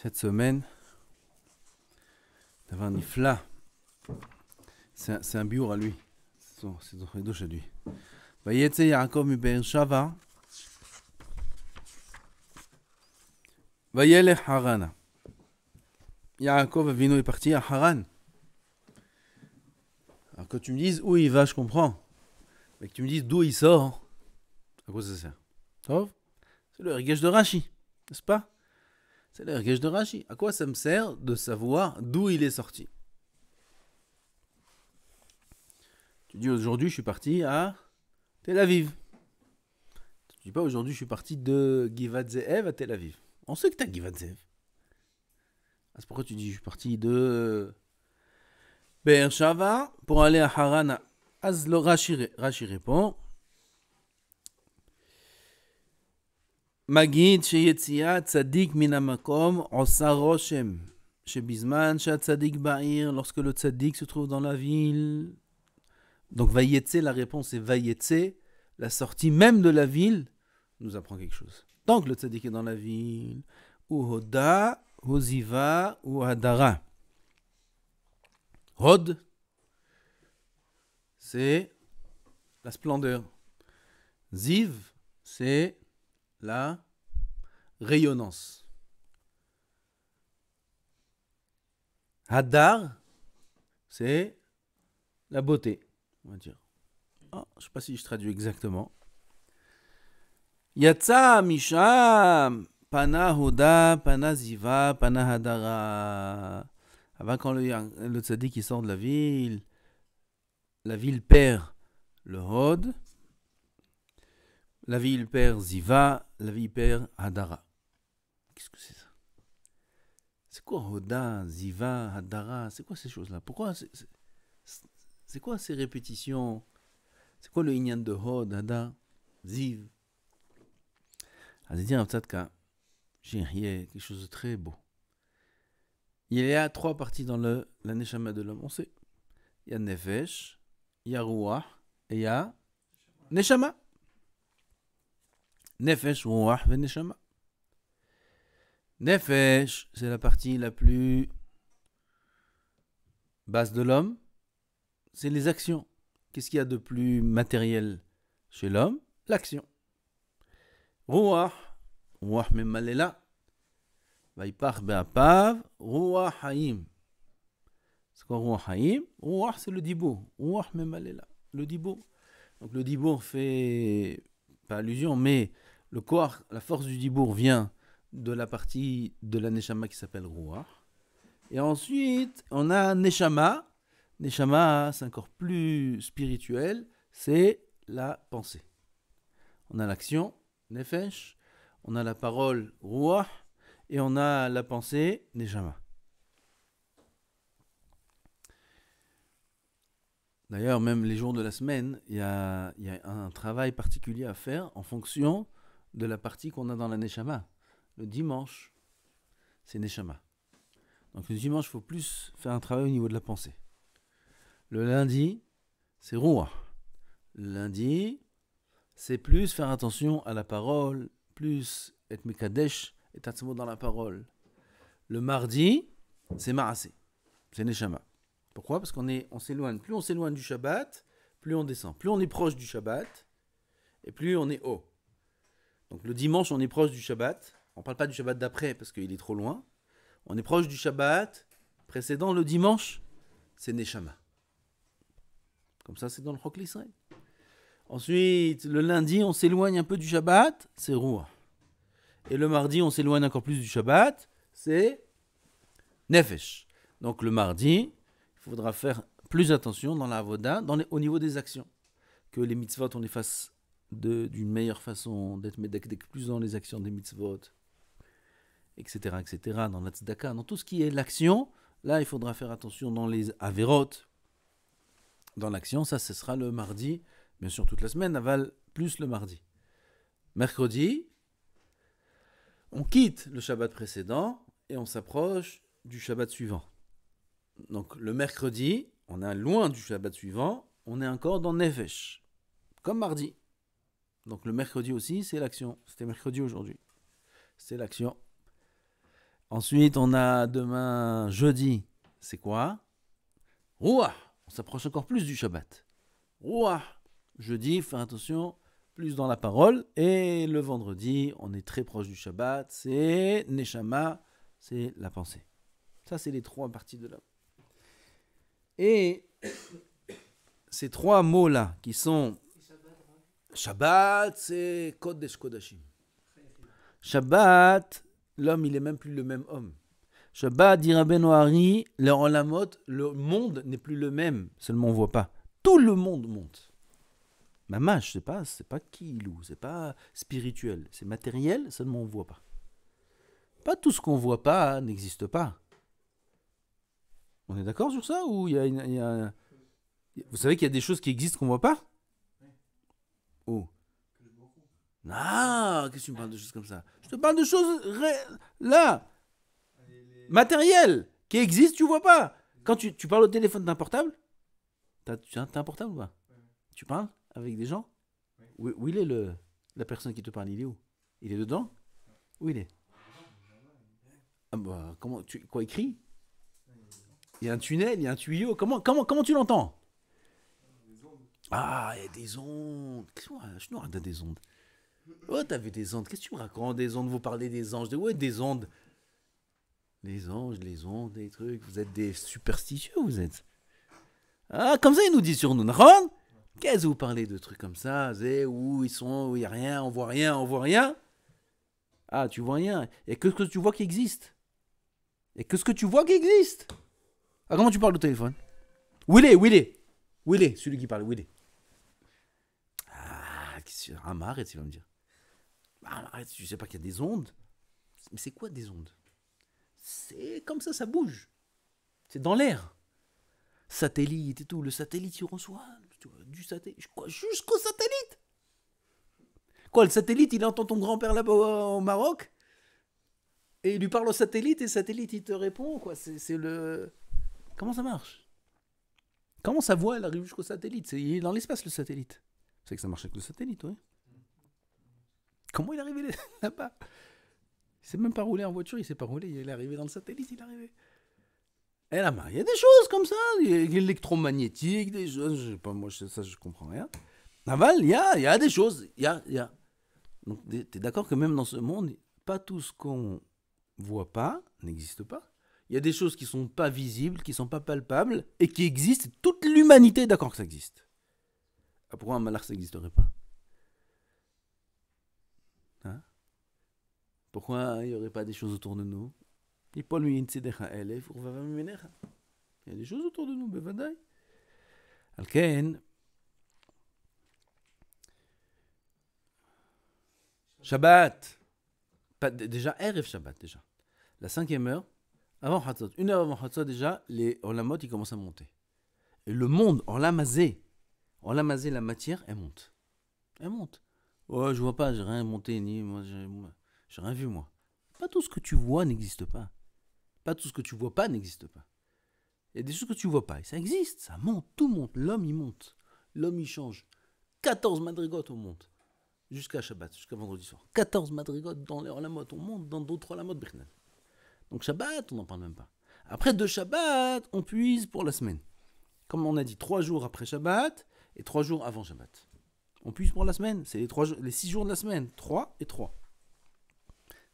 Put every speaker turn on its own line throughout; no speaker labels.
Cette semaine, d'avoir un ifla. C'est un biour à lui. C'est son chidush à lui. Vayetze Yaakov mi Be'er Shava. Vayelech Harana. Yaakov Avinu est parti à Haran. Alors que tu me dises où il va, je comprends. Mais que tu me dises d'où il sort, à quoi ça sert? C'est le rigage de Rashi, n'est-ce pas? C'est le rigage de Rashi. À quoi ça me sert de savoir d'où il est sorti? Tu dis aujourd'hui je suis parti à Tel Aviv. Tu dis pas aujourd'hui je suis parti de Givat Ze'ev à Tel Aviv. On sait que t'as Givat Ze'ev. C'est pourquoi tu dis je suis parti de Be'er Shava pour aller à Haran. Az le Rashi répond Magid sheyetziat tzadik min hamakom osa roshem shebizman shatzadik ba'ir, lorsque le tzadik se trouve dans la ville. Donc vayetze, la réponse est vayetze, la sortie même de la ville nous apprend quelque chose. Tant que le tzadik est dans la ville, ou hoda, ou ziva, ou hadara. Hod, c'est la splendeur. Ziv, c'est la rayonnance. Hadar, c'est la beauté, on va dire. Je ne sais pas si je traduis exactement. Yatsa misham pana hoda, pana ziva, pana hadara. Avant, quand le tzaddik qui sort de la ville perd le hod, la ville perd ziva, la ville perd hadara. Qu'est-ce que c'est ça? C'est quoi hoda, ziva, hadara? C'est quoi ces choses-là? Pourquoi c'est quoi ces répétitions? C'est quoi le inyan de hod, hada, ziv? À dire peut-être que j'ai quelque chose de très beau. Il y a 3 parties dans la neshama de l'homme, on sait. Il y a nefesh, il y a ruach et il y a neshama. Nefesh, ruach et neshama. Nefesh, c'est la partie la plus basse de l'homme. C'est les actions. Qu'est-ce qu'il y a de plus matériel chez l'homme? L'action. Ruach memalela. Vaipach be'apav, ruach haïm. C'est quoi ruach haïm? Ruach, c'est le dibour. Ruach memalela. Le dibour. Donc le dibour fait pas allusion, mais le corps, la force du dibour vient de la partie de la neshama qui s'appelle ruach. Et ensuite, on a neshama. Neshama, c'est encore plus spirituel, c'est la pensée. On a l'action, nefesh, on a la parole, ruach, et on a la pensée, neshama. D'ailleurs, même les jours de la semaine, il y a un travail particulier à faire en fonction de la partie qu'on a dans la neshama. Le dimanche, c'est neshama. Donc le dimanche, il faut plus faire un travail au niveau de la pensée. Le lundi, c'est ruach. Le lundi, c'est plus faire attention à la parole, plus être mekadesh, et tatsmo dans la parole. Le mardi, c'est maasé, c'est neshama. Pourquoi? Parce qu'on s'éloigne. Plus on s'éloigne du Shabbat, plus on descend. Plus on est proche du Shabbat, et plus on est haut. Donc le dimanche, on est proche du Shabbat. On ne parle pas du Shabbat d'après, parce qu'il est trop loin. On est proche du Shabbat précédent. Le dimanche, c'est neshama. Comme ça, c'est dans le Chok l'Israël. Ensuite, le lundi, on s'éloigne un peu du Shabbat, c'est ruach. Et le mardi, on s'éloigne encore plus du Shabbat, c'est nefesh. Donc le mardi, il faudra faire plus attention dans la avoda, au niveau des actions. Que les mitzvot, on les fasse d'une meilleure façon, d'être medekdek plus dans les actions des mitzvot, etc., etc., dans la tzedaka, dans tout ce qui est l'action. Là, il faudra faire attention dans les averot, dans l'action. Ça, ce sera le mardi. Bien sûr, toute la semaine, aval plus le mardi. Mercredi, on quitte le Shabbat précédent et on s'approche du Shabbat suivant. Donc, le mercredi, on est loin du Shabbat suivant, on est encore dans Nefesh, comme mardi. Donc, le mercredi aussi, c'est l'action. C'était mercredi aujourd'hui. C'est l'action. Ensuite, on a demain, jeudi, c'est quoi? Rouah. On s'approche encore plus du Shabbat. Rouah. Jeudi, fais attention, plus dans la parole. Et le vendredi, on est très proche du Shabbat. C'est Neshama, c'est la pensée. Ça, c'est les trois parties de l'homme. Et ces trois mots-là qui sont Shabbat, c'est Kodesh Kodashim. Shabbat, l'homme, il est même plus le même homme. Shabbat, dit Rabbeinu Hari, le Olamot, le monde n'est plus le même, seulement on ne voit pas. Tout le monde monte. Mamash, c'est pas kilou, c'est pas spirituel, c'est matériel, seulement on ne voit pas. Pas tout ce qu'on ne voit pas n'existe pas. On est d'accord sur ça ou il y a... Vous savez qu'il y a des choses qui existent qu'on ne voit pas? Oh. Ah, qu'est-ce que tu me parles de choses comme ça? Je te parle de choses là, matérielles, qui existent, tu vois pas. Quand tu parles au téléphone d'un portable, t'as un portable ou pas? Tu parles avec des gens? Où il est la personne qui te parle? Il est où? Il est dedans? Où il est? Ah bah, quoi, écrit? Il y a un tunnel, il y a un tuyau. Comment tu l'entends? Ah, il y a des ondes. Qu'est-ce que je nous raconte des ondes? Oh, t'avais des ondes. Qu'est-ce que tu me racontes des ondes? Vous parlez des anges. Ouais, des ondes. Les anges, les ondes, des trucs. Vous êtes des superstitieux, vous êtes. Ah, comme ça, ils nous disent sur nous. Qu'est-ce que vous parlez de trucs comme ça? Où ils sont, où il n'y a rien, on voit rien, on voit rien. Ah, tu vois rien. Et que ce que tu vois qui existe. Et que ce que tu vois qui existe. Ah, comment tu parles au téléphone? Où il est, celui qui parle, où il est? Ah, arrête, il va me dire. Arrête, tu sais pas qu'il y a des ondes? Mais c'est quoi des ondes? C'est comme ça bouge. C'est dans l'air. Satellite et tout. Le satellite, il reçoit du satellite. Quoi, jusqu'au satellite? Quoi, le satellite, il entend ton grand-père là-bas au Maroc? Et il lui parle au satellite et le satellite, il te répond, quoi. C'est le... Comment ça marche? Comment sa voix, elle arrive jusqu'au satellite? Il est dans l'espace, le satellite. C'est que ça marche avec le satellite, oui. Comment il est arrivé là-bas? Il sait même pas rouler en voiture, il sait pas rouler, il est arrivé dans le satellite, il est arrivé. Et là-bas, il y a des choses comme ça, l'électromagnétique, des choses, je sais pas, moi ça je comprends rien. Naval, il y a des choses, il y a. Donc t'es d'accord que même dans ce monde, pas tout ce qu'on voit pas n'existe pas. Il y a des choses qui sont pas visibles, qui sont pas palpables, et qui existent, toute l'humanité est d'accord que ça existe. Ah, pourquoi un malheur ça n'existerait pas? Hein? Pourquoi il n'y aurait pas des choses autour de nous? Il y a des choses autour de nous, בוודאי. על כן, Shabbat. Déjà, Erev Shabbat, déjà. La 5e heure, avant Hatzot, 1 heure avant Hatzot, déjà, les Olamot, ils commencent à monter. Et le monde, Olamazé, la matière, elle monte. Elle monte. Ouais, je vois pas, j'ai rien monté, ni moi, j'ai rien vu, moi. Pas tout ce que tu vois n'existe pas. Pas tout ce que tu vois pas n'existe pas. Il y a des choses que tu vois pas, et ça existe, ça monte, tout monte. L'homme, il monte. L'homme, il change. 14 madrigotes, on monte. Jusqu'à Shabbat, jusqu'à vendredi soir. 14 madrigotes dans les Olamot, on monte dans d'autres Olamot, Birnel. Donc Shabbat, on n'en parle même pas. Après de Shabbat, on puise pour la semaine. Comme on a dit, 3 jours après Shabbat et 3 jours avant Shabbat. On puise pour la semaine, c'est les 6 jours de la semaine, 3 et 3.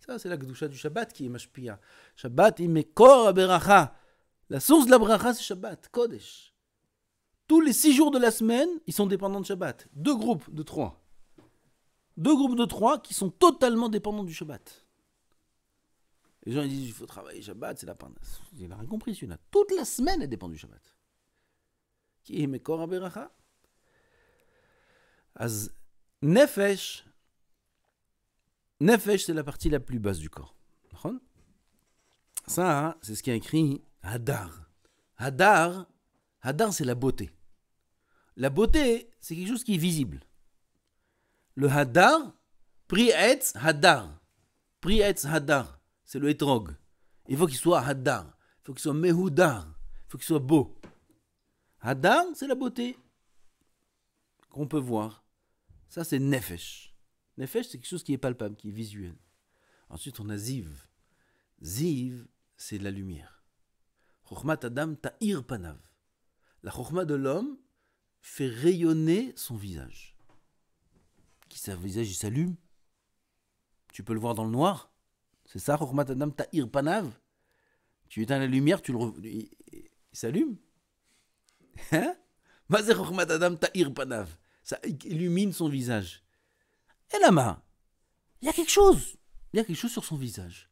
Ça, c'est la Kedusha du Shabbat qui est mashpia. Shabbat, il met kor beracha. La source de la bracha, c'est Shabbat, Kodesh. Tous les 6 jours de la semaine, ils sont dépendants de Shabbat. 2 groupes de 3. 2 groupes de 3 qui sont totalement dépendants du Shabbat. Les gens ils disent il faut travailler Shabbat, c'est la parnasse. Il a rien compris celui-là. Toute la semaine, elle dépend du Shabbat. Qui est Mekor Beracha. Az Nefesh. Nefesh, c'est la partie la plus basse du corps. Ça, c'est ce qui a écrit Hadar. Hadar, c'est la beauté. La beauté, c'est quelque chose qui est visible. Le Hadar, Pri Etz Hadar. Pri Etz Hadar, c'est le Etrog. Il faut qu'il soit Hadar. Il faut qu'il soit Mehudar. Il faut qu'il soit beau. Hadar, c'est la beauté qu'on peut voir. Ça, c'est Nefesh. Nefesh, c'est quelque chose qui est palpable, qui est visuel. Ensuite, on a Ziv. Ziv, c'est de la lumière. Chokhmat Adam ta'ir panav. La chokhma de l'homme fait rayonner son visage. Son visage, il s'allume. Tu peux le voir dans le noir. C'est ça, Chokhmat Adam ta'ir panav. Tu éteins la lumière, il s'allume. Hein? Mazé Chokhmat Adam ta'ir panav. Ça illumine son visage. Et là-bas, il y a quelque chose. Il y a quelque chose sur son visage.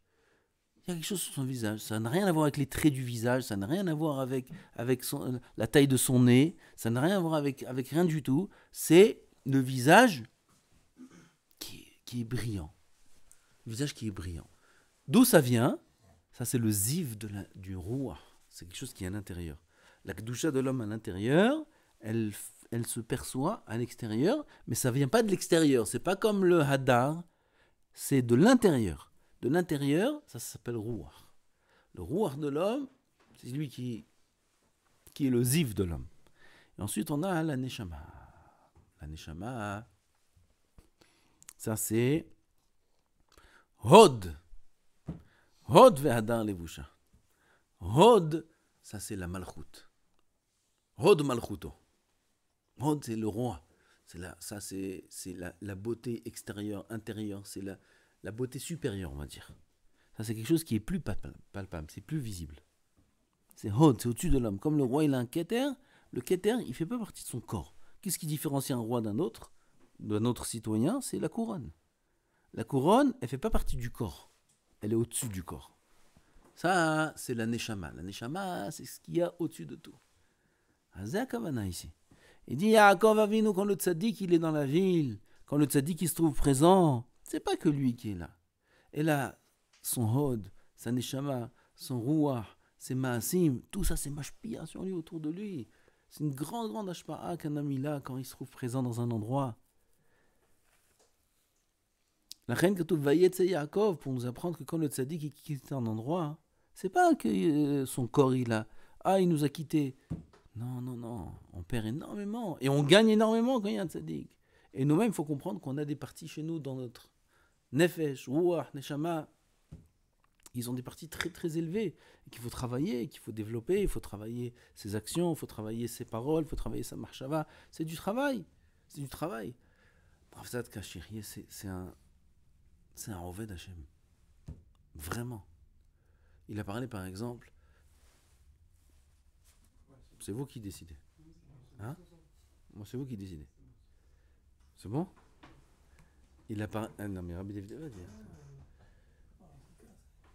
Il y a quelque chose sur son visage. Ça n'a rien à voir avec les traits du visage. Ça n'a rien à voir avec la taille de son nez. Ça n'a rien à voir avec rien du tout. C'est le visage qui est brillant. Le visage qui est brillant. D'où ça vient? Ça, c'est le ziv du roi. C'est quelque chose qui est à l'intérieur. La kedusha de l'homme à l'intérieur, elle se perçoit à l'extérieur, mais ça ne vient pas de l'extérieur. C'est pas comme le hadar, c'est de l'intérieur. De l'intérieur, ça s'appelle Ruach. Le Ruach de l'homme, c'est lui qui est le ziv de l'homme. Et ensuite, on a la Neshama. La Neshama, ça c'est Hod. Hod ve'hadar levusha. Hod, ça c'est la Malchut. Hod Malchuto. Hod, c'est le roi. C'est la beauté extérieure, intérieure. C'est la beauté supérieure, on va dire. Ça, c'est quelque chose qui est plus palpable, c'est plus visible. C'est Hod, c'est au-dessus de l'homme. Comme le roi, il a un Keter, le Keter, il ne fait pas partie de son corps. Qu'est-ce qui différencie un roi d'un autre citoyen? C'est la couronne. La couronne, elle ne fait pas partie du corps. Elle est au-dessus du corps. Ça, c'est la Neshama. La Neshama, c'est ce qu'il y a au-dessus de tout. C'est Kavana ici. Il dit Yaakov Avinu, quand le tzaddik il est dans la ville, quand le tzaddik il se trouve présent, c'est pas que lui qui est là. Et là, son hod, sa neshama, son ruach, ses maasim, tout ça c'est mashpia sur lui, autour de lui. C'est une grande ashpa'a qu'un homme il a quand il se trouve présent dans un endroit. La reine Katoub Vayetze Yaakov, pour nous apprendre que quand le tzaddik il quitte un endroit, c'est pas que son corps il nous a quittés. Non, on perd énormément. Et on gagne énormément quand il y a un tzaddik. Et nous-mêmes, il faut comprendre qu'on a des parties chez nous dans notre nefesh, ruach, neshama. Ils ont des parties très très élevées, qu'il faut travailler, qu'il faut développer, il faut travailler ses actions, il faut travailler ses paroles, il faut travailler sa marshava. C'est du travail. C'est du travail. Ravzad Kachirieh, c'est un Oved Hashem. Vraiment. Il a parlé par exemple. C'est vous qui décidez. Hein? Moi, c'est vous qui décidez. C'est bon? Il a parlé. Non, mais Rabbi David va dire.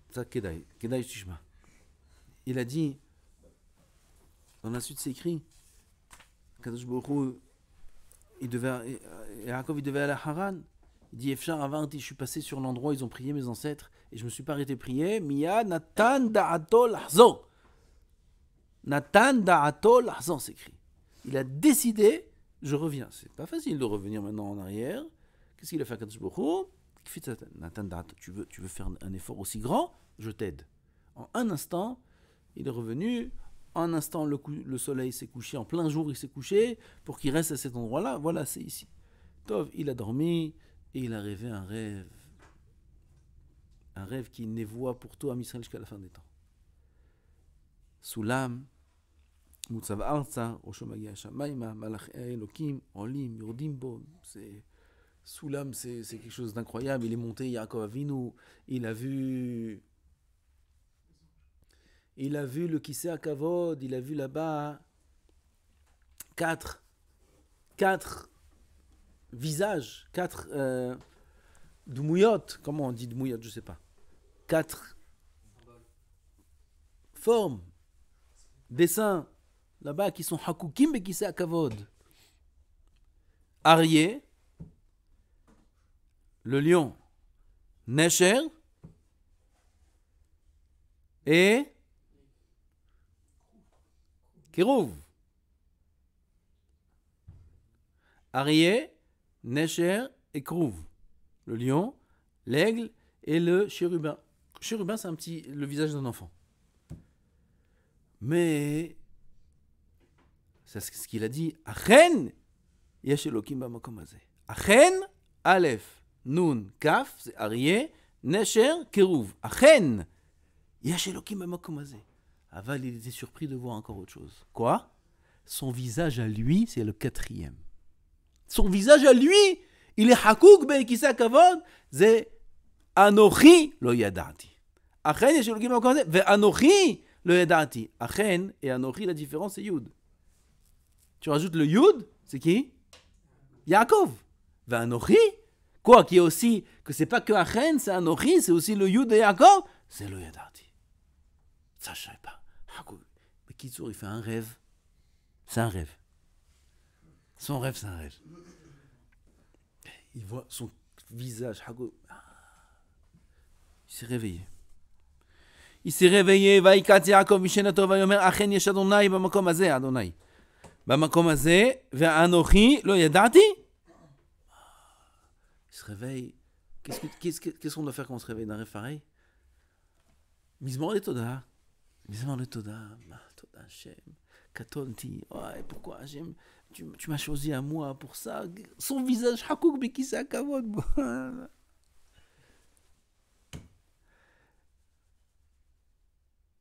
Ça, Kedai Tishma. Il a dit, dans la suite, c'est écrit, Kadosh Baruch Hu, Yaakov, il devait aller à Haran. Il dit, Efshar Avarti, je suis passé sur l'endroit où ils ont prié mes ancêtres, et je me suis pas arrêté prier. Miya Natan Da'ato Lahzor. Natan Da'ato Lahzor, c'est écrit. Il a décidé, je reviens. C'est pas facile de revenir maintenant en arrière. Qu'est-ce qu'il a fait, Kadosh Baruch Hu? Natan Da'ato, tu veux faire un effort aussi grand? Je t'aide. En un instant, il est revenu. En un instant, le soleil s'est couché. En plein jour, il s'est couché. Pour qu'il reste à cet endroit-là, voilà, c'est ici. Tov, il a dormi et il a rêvé un rêve. Un rêve qui névoie pour tout Am Yisraël jusqu'à la fin des temps. Soulam, Mutzav Arza, Oshomagia Shamaima, Malach Elokim, Olim, Yordim Bo. Soulam, c'est quelque chose d'incroyable. Il est monté, Yaakov Avinu. Il a vu le Kisei HaKavod, il a vu là-bas quatre visages, 4 dmouyot, comment on dit dmouyot, je sais pas. 4 formes, dessins, là-bas, qui sont hakukim et Kisei HaKavod. Aryeh, le lion, Nesher et Kérouv. Aryeh, Nesher et Kérouv. Le lion, l'aigle et le chérubin. Chérubin, c'est le visage d'un enfant. Mais, c'est ce qu'il a dit. Achen, yesh Elokim bamakom hazeh. Achen, Aleph, Nun, Kaf, c'est Aryeh, Nesher, Kérouv. Achen, Yesh Elokim b'makom hazeh. Aval, il était surpris de voir encore autre chose. Quoi? Son visage à lui, c'est le 4e. Son visage à lui, il est hakouk be'kisa kavod, c'est Anochi lo yadati. Achen yesh Elokim b'makom hazeh, ve'anochi lo yadati. Achen et Anochi, la différence, c'est Yud. Tu rajoutes le Yud, c'est qui? Yaakov. Ve'anochi, quoi, qui est aussi, que c'est pas que Achen, c'est Anochi, c'est aussi le Yud de Yaakov, c'est lo yadati. Ça, je savais pas. Mais Kitsour, il fait un rêve. C'est un rêve. Son rêve, c'est un rêve. Il voit son visage. Il s'est réveillé. Il s'est réveillé. Vaikat Yaakov mishenato vayomer achen yesh Adonai b'makom hazeh Adonai. B'makom hazeh ve'anochi lo yadati. Il se réveille. Qu'est-ce qu'on doit faire quand on se réveille d'un rêve pareil? Mizmor le Toda. Mizmor le Toda. Toda Hashem. Katonti. Ouais, pourquoi Hashem? Tu m'as choisi à moi pour ça. Son visage, hakouk bekisa kavod. Vous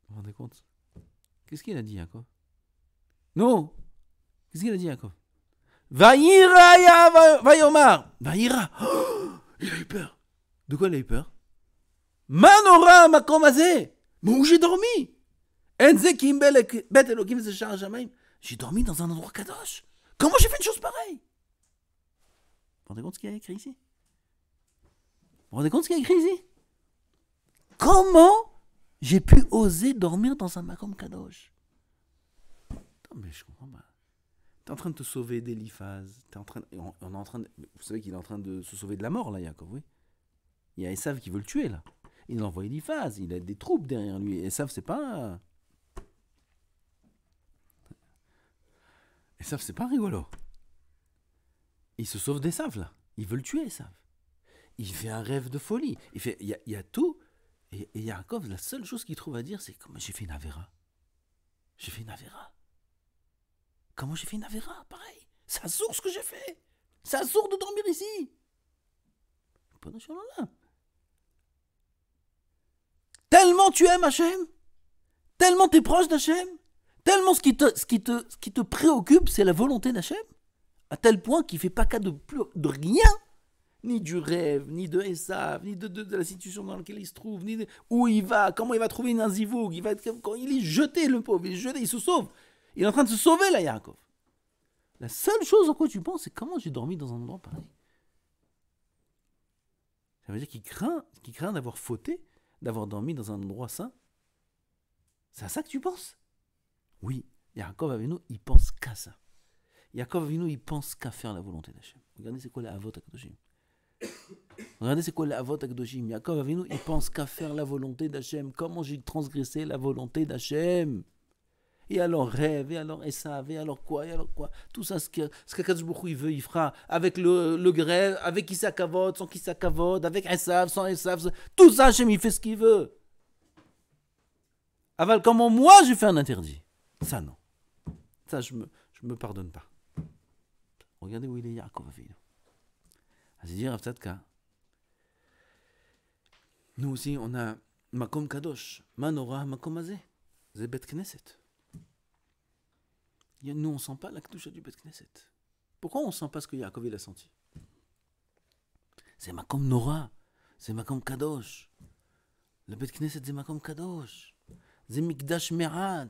vous rendez compte? Qu'est-ce qu'il a dit, Yaakov? Non. Qu'est-ce qu'il a dit, Yaakov? Vaïra ya vayomar. Vaïra. Il a eu peur. De quoi il a eu peur? Manora makom hazeh. Mais où j'ai dormi? Enze kim bet Elokim ze shar shamayim. J'ai dormi dans un endroit kadosh. Comment j'ai fait une chose pareille? Vous vous rendez compte ce qu'il y a écrit ici? Vous vous rendez compte ce qu'il y a écrit ici? Comment j'ai pu oser dormir dans un makom kadosh? Non, mais je comprends pas. T'es en train de te sauver d'Eliphaz. T'es en train, on est en train de, vous savez qu'il est en train de se sauver de la mort, là, Yaakov, oui. Il y a Esav qui veut le tuer, là. Il envoie Eliphaz. Il a des troupes derrière lui. Esav, c'est pas... Esav, c'est pas rigolo. Il se sauve d'Esav, là. Il veut le tuer, Esav. Il fait un rêve de folie. Il y a tout. Et Yaakov, la seule chose qu'il trouve à dire, c'est comment j'ai fait une avéra. J'ai fait une avéra. Comment j'ai fait une avéra? Pareil. C'est à sourd ce que j'ai fait. C'est à sourd de dormir ici. Tellement tu aimes Hachem, tellement tu es proche d'Hachem, tellement ce qui te préoccupe, c'est la volonté d'Hachem, à tel point qu'il ne fait pas cas de rien, ni du rêve, ni de Esav, ni de la situation dans laquelle il se trouve, ni de où il va, comment il va trouver une zivoug, quand il est jeté, le pauvre, il est jeté, il se sauve. Il est en train de se sauver, là, Yaakov. La seule chose en quoi tu penses, c'est comment j'ai dormi dans un endroit pareil. Ça veut dire qu'il craint d'avoir fauté, d'avoir dormi dans un endroit saint. C'est à ça que tu penses? Oui, Yaakov Avinu, il pense qu'à ça. Yaakov Avinu, il pense qu'à faire la volonté d'Hachem. Regardez c'est quoi la Avot HaKadoshim. Regardez c'est quoi la Avot HaKadoshim. Yaakov Avinu, il pense qu'à faire la volonté d'Hachem. Comment j'ai transgressé la volonté d'Hachem? Et alors rêve, et alors Esav, et alors quoi, tout ça, ce qu'Akadosh Baruch Hu il veut, il fera, avec le grêle, avec Isaac Avod, sans Isaac Avod, avec Esav, sans Esav, tout ça, Hachem, il fait ce qu'il veut. Aval, comment moi j'ai fait un interdit? Ça non. Ça je me pardonne pas. Regardez où il est Yaakov Avinu. C'est-à-dire, à Tzadka, nous aussi, on a Makom Kadosh, Manora Makom Hazeh, c'est Bet Knesset. Nous, on ne sent pas la Kedusha du Bet Knesset. Pourquoi on ne sent pas ce que Yaakov il a senti? C'est Makom Nora, c'est Makom Kadosh. Le Bet Knesset, c'est Makom Kadosh. C'est Mikdash Merat.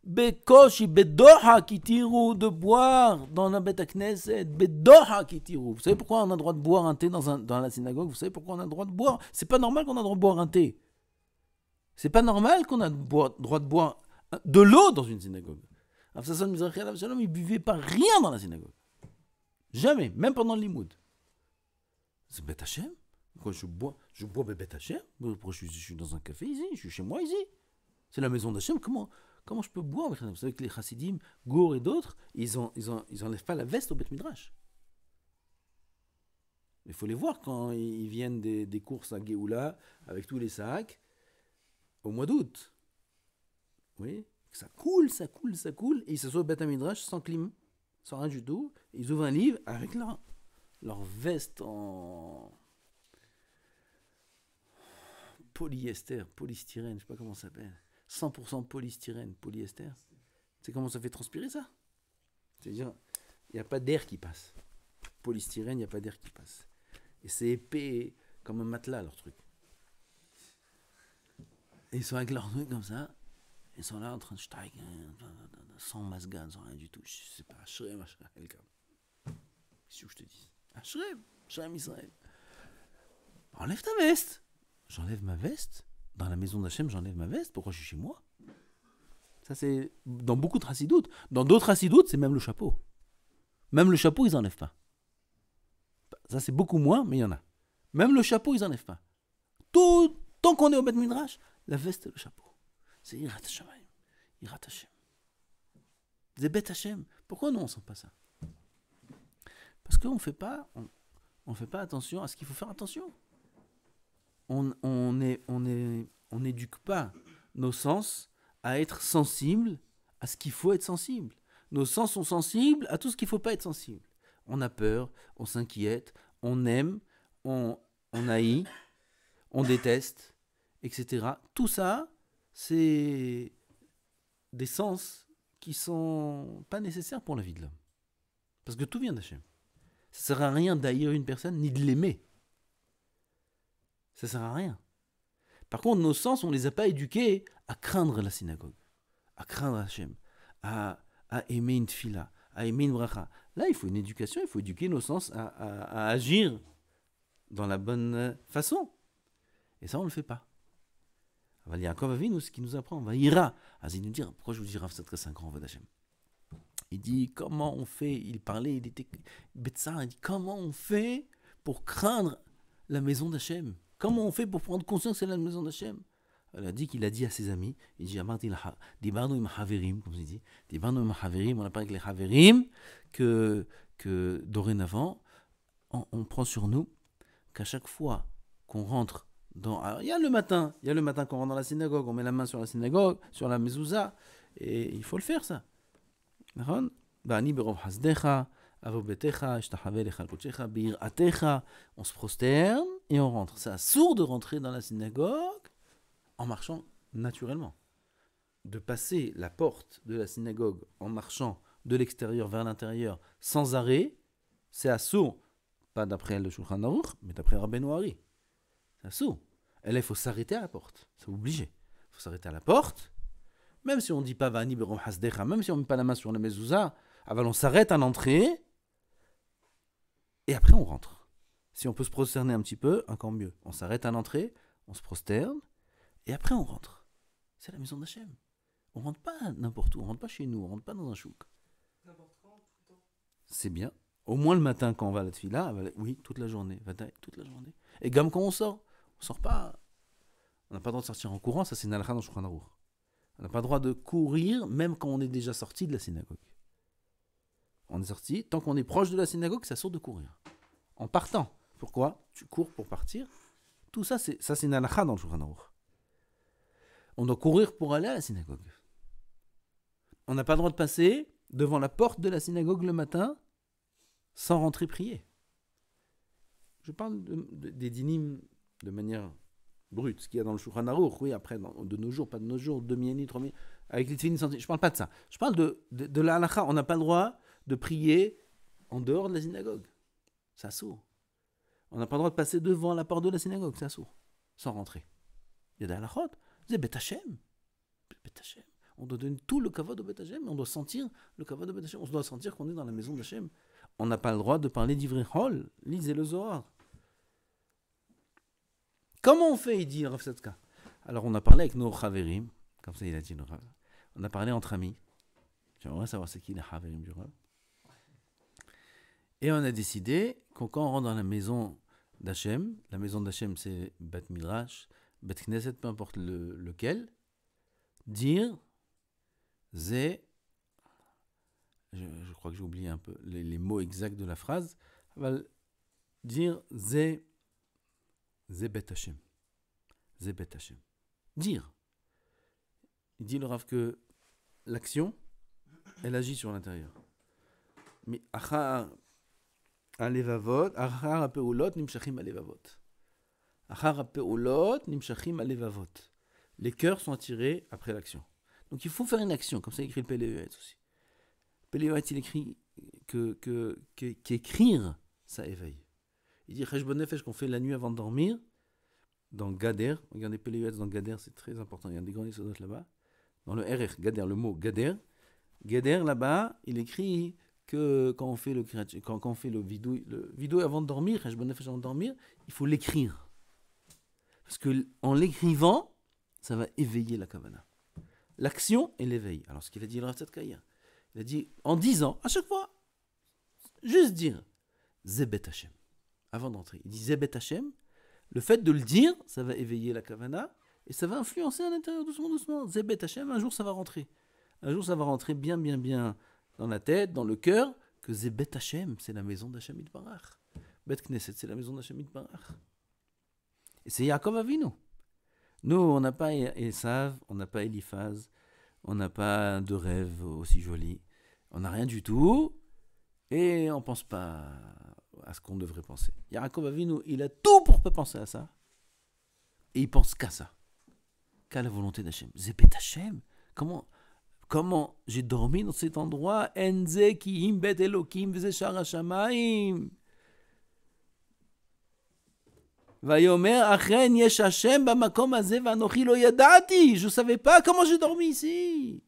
Bekoshi, Bedoha qui tirou de boire dans la Bet Knesset. Bedoha qui tirou. Vous savez pourquoi on a le droit de boire un thé dans la synagogue? Vous savez pourquoi on a le droit de boire? C'est pas normal qu'on a le droit de boire un thé. C'est pas normal qu'on a le droit de boire de l'eau dans une synagogue. Avsasson Mizrahi Alav Shalom, il buvait pas rien dans la synagogue. Jamais, même pendant le limoud. C'est Bet Hashem. Quand je bois Bet Hashem. Pourquoi je suis dans un café ici, je suis chez moi ici. C'est la maison d'Hachem. Comment je peux boire? Vous savez que les Chassidim, Gour et d'autres, ils enlèvent pas la veste au Bet Midrash. Il faut les voir quand ils viennent des courses à Géoula avec tous les sacs au mois d'août. Oui. Ça coule, et ils s'assoient au Beth Midrash sans clim, sans rien du tout. Ils ouvrent un livre avec leur veste en polyester, polystyrène, je sais pas comment ça s'appelle. 100% polystyrène, polyester. Tu sais comment ça fait transpirer ça? C'est-à-dire, il n'y a pas d'air qui passe. Polystyrène, il n'y a pas d'air qui passe. Et c'est épais comme un matelas, leur truc. Et ils sont avec leur truc comme ça. Ils sont là en train de steigen, sans masgan, sans rien du tout. Je sais pas, Shrem, qu'est-ce que je te dis? Shrem Israël. Enlève ta veste. J'enlève ma veste. Dans la maison d'Hachem, j'enlève ma veste. Pourquoi je suis chez moi? Ça, c'est dans beaucoup de chassidoutes. Dans d'autres chassidoutes, c'est même le chapeau. Même le chapeau, ils n'enlèvent pas. Ça, c'est beaucoup moins, mais il y en a. Même le chapeau, ils n'enlèvent pas. Tout, tant qu'on est au Beth Midrash, la veste et le chapeau. C'est Yirat Hashamayim. Yirat Hashem. C'est Beth Hashem. Pourquoi nous, on ne sent pas ça? Parce qu'on ne fait pas attention à ce qu'il faut faire attention. On n'éduque pas nos sens à être sensibles à ce qu'il faut être sensible. Nos sens sont sensibles à tout ce qu'il ne faut pas être sensible. On a peur, on s'inquiète, on aime, on haït, on déteste, etc. Tout ça, c'est des sens qui ne sont pas nécessaires pour la vie de l'homme. Parce que tout vient d'Hachem. Ça ne sert à rien d'haïr une personne ni de l'aimer. Ça ne sert à rien. Par contre, nos sens, on ne les a pas éduqués à craindre la synagogue, à craindre Hachem, à aimer une tfila, à aimer une bracha. Là, il faut une éducation, il faut éduquer nos sens à agir dans la bonne façon. Et ça, on ne le fait pas. Il y a encore Avinu, ce qui nous apprend. Il ira. Il nous dit, pourquoi je vous dis Rav Sadka, c'est un grand Vod Hachem. Il dit, comment on fait? Il parlait, il était Betsar, il dit, comment on fait pour craindre la maison d'Hachem? Comment on fait pour prendre conscience que c'est la maison d'Hachem? Il a dit à ses amis, il dit, Dibarnu im Haverim, comme il dit, Dibarnu im Haverim, on a parlé avec les Haverim, que dorénavant, on prend sur nous qu'à chaque fois qu'on rentre il y a le matin qu'on rentre dans la synagogue, on met la main sur la synagogue, sur la mezouza, et il faut le faire ça. On se prosterne et on rentre. C'est assourd de rentrer dans la synagogue en marchant naturellement. De passer la porte de la synagogue en marchant de l'extérieur vers l'intérieur sans arrêt, c'est assourd. Pas d'après le Shulchan Aruch, mais d'après Rabbeinu Ari. C'est assourd. Et là, il faut s'arrêter à la porte. C'est obligé. Il faut s'arrêter à la porte. Même si on ne dit pas Vani Berom Hasdecha, même si on ne met pas la main sur la mezouza, on s'arrête à l'entrée et après on rentre. Si on peut se prosterner un petit peu, encore mieux. On s'arrête à l'entrée, on se prosterne et après on rentre. C'est la maison d'Hachem. On ne rentre pas n'importe où, on ne rentre pas chez nous, on ne rentre pas dans un chouk. N'importe quand, tout le temps. C'est bien. Au moins le matin quand on va à la tefila, oui, toute la journée. Toute la journée. Et comme quand on sort pas. On n'a pas le droit de sortir en courant, ça c'est une halakha dans Shulchan Aruch. On n'a pas le droit de courir, même quand on est déjà sorti de la synagogue. On est sorti, tant qu'on est proche de la synagogue, ça sort de courir. En partant. Pourquoi? Tu cours pour partir. Tout ça, c'est une halakha dans le Shulchan Aruch. On doit courir pour aller à la synagogue. On n'a pas le droit de passer devant la porte de la synagogue le matin sans rentrer prier. Je parle des dinim de manière brute, ce qu'il y a dans le Shulchan Aruch, oui, après, de nos jours, pas de nos jours, 2 minutes, 3 minutes, avec les tefillin, je parle pas de ça. Je parle de la halakha. On n'a pas le droit de prier en dehors de la synagogue. C'est sourd. On n'a pas le droit de passer devant la porte de la synagogue, c'est sourd, sans rentrer. Il y a des halakhot, c'est Bet Hashem. Bet Hashem. On doit donner tout le kavod au Bet Hashem, on doit sentir le kavod au Bet Hashem, on doit sentir qu'on est dans la maison d'Hachem. On n'a pas le droit de parler d'Ivrei Chol, lisez le Zohar. Comment on fait, il dit Rav Sadka. Alors on a parlé avec nos Chaverim, comme ça il a dit le Rav. On a parlé entre amis. J'aimerais savoir c'est qui les Chaverim du Rav. Et on a décidé que quand on rentre dans la maison d'Hachem, la maison d'Hachem c'est Bet Midrash, Bet Knesset, peu importe lequel, dire Zé, je crois que j'ai oublié un peu les mots exacts de la phrase, on va dire Zé Bet Hashem. Zé Bet Hashem. Dire. Il dit le Rav que l'action, elle agit sur l'intérieur. Mais achar alevavot, achar apeulot nimshachim alevavot. Les cœurs sont attirés après l'action. Donc il faut faire une action, comme ça il écrit le Péléuet aussi. Péléuet, il écrit qu'écrire, ça éveille. Il dit Cheshbon Nefesh qu'on fait la nuit avant de dormir, dans Gader, regardez Péléuet dans Gader, c'est très important, il y a des grands épisodes là-bas. Dans le RR, Gader, le mot Gader là-bas, il écrit que quand on fait le vidouille avant de dormir, Cheshbon Nefesh avant de dormir, il faut l'écrire. Parce qu'en l'écrivant, ça va éveiller la kavana. L'action et l'éveil. Alors, ce qu'il a dit le Rav Tzadkaïa, il a dit, en disant, à chaque fois, juste dire, Zebet Hashem, avant d'entrer. Il dit Zebet Hashem, le fait de le dire, ça va éveiller la kavana, et ça va influencer à l'intérieur doucement. Zebet Hashem, un jour, ça va rentrer. Un jour, ça va rentrer bien dans la tête, dans le cœur, que Zebet Hashem, c'est la maison d'Hashem Yitbarach. Bet Knesset, c'est la maison d'Hashem Yitbarach. Et c'est Yaakov Avinu. Nous, on n'a pas Esav, on n'a pas Eliphaz, on n'a pas de rêve aussi joli. On n'a rien du tout, et on ne pense pas à ce qu'on devrait penser. Yaakov Avinu, il a tout pour ne pas penser à ça, et il pense qu'à ça, qu'à la volonté d'Hachem. Zebet Hashem, comment j'ai dormi dans cet endroit? Enze ki im bet Elokim v'ze shar hashamayim. Vayomer achen yesh Hashem bamakom hazeh vanochi lo yadati. Je ne savais pas comment j'ai dormi ici.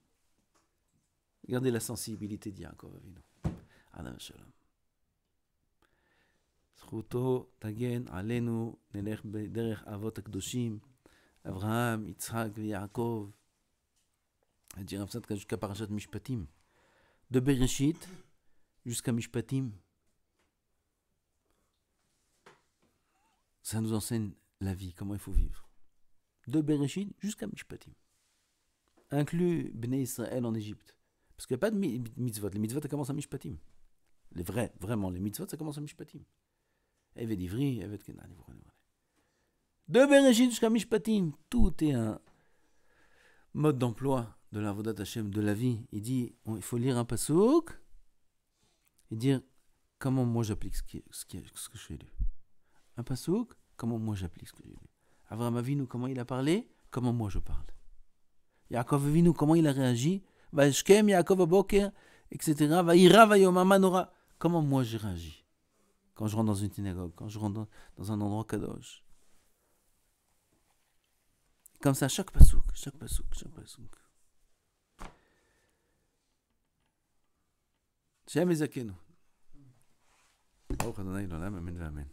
Regardez la sensibilité d'Yaakov Avinu. Adam Shalom. Zchuto tagen alenu nelech bederech avot הקדושים Avraham, Yitzhak et Yaakov. Elle dit jusqu'à Parashat Mishpatim. De Bereshit jusqu'à Mishpatim. Ça nous enseigne la vie, comment il faut vivre. De Bereshit jusqu'à Mishpatim. Inclus Bnei Israël en Égypte. Parce qu'il n'y a pas de mitzvot. Les mitzvot, ça commence à Mishpatim. Les vrais, vraiment, les mitzvot, ça commence à Mishpatim. Evet Ivri, Evet Kenan. De Bereshit jusqu'à Mishpatim. Tout est un mode d'emploi de la Avodat Hashem, de la vie. Il dit, il faut lire un pasouk et dire comment moi j'applique ce que j'ai lu. Un pasouk, comment moi j'applique ce que j'ai lu. Avraham Avinu, comment il a parlé, comment moi je parle. Yaakov Avinu, comment il a réagi. Vaishkem Yaakov Aboker, etc. Vaïra Vayomama Nora. Comment moi j'ai réagi quand je rentre dans une synagogue, quand je rentre dans un endroit kadosh. Comme ça, chaque pasouk. Shem Ezakenu. Baruch Adonai l'olam, amen v'amen.